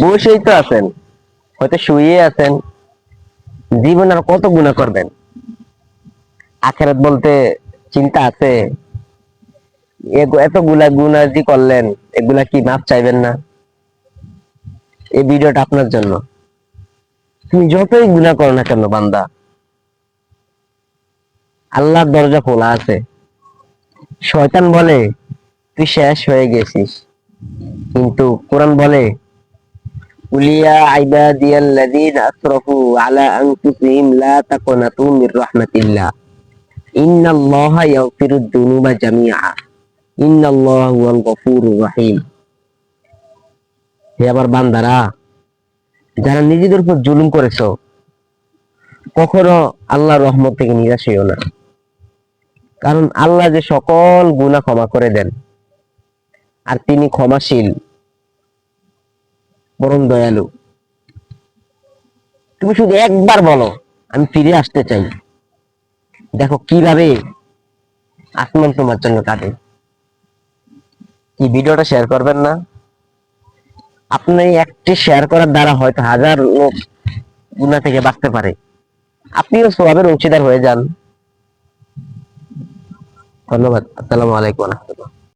বসেই তো আছেন, হয়তো শুয়ে আছেন। জীবন আর কত গুনাহ করবেন? আখেরাত বলতে চিন্তা আছে? এতগুলা গুনাহ যে করলেন, এগুলা কি মাপ চাইবেন না? এই ভিডিওটা আপনার জন্য। তুমি যতই গুনাহ করো না কেন বান্দা, আল্লাহর দরজা খোলা আছে। শয়তান বলে তুই শেষ হয়ে গেছিস, কিন্তু কোরআন বলে উলিয়া ইবাদিয়াল্লাযীনা আসরাফু আলা আনফুসিহিম লা তাকনাতু মির রাহমাতিল্লাহ ইন্নাল্লাহা ইয়াগফিরুদ যুনুবা জামিআ ইন্নাল্লাহা হুয়াল গফুরুর রহিম। হে আমার বান্দারা, যারা নিজেদের উপর জুলুম করেছো, কখনো আল্লাহর রহমত থেকে নিরাশ হইও না। কারণ আল্লাহ যে সকল গুনাহ ক্ষমা করে দেন, আর তিনি ক্ষমাশীল, পরম দয়ালু। তুমি শুধু একবার বলো আমি ফিরে আসতে চাই, দেখো কিভাবে আসমান তোমার জন্য কাঁদে। কি ভিডিওটা শেয়ার করবেন না? আপনি একটি শেয়ার করার দ্বারা হয়তো হাজার লোক গুনাহ থেকে বাঁচতে পারে, আপনিও সওয়াবের অংশীদার হয়ে যান। ধন্যবাদ। আসসালামু আলাইকুম ওয়া রাহমাতুল্লাহ।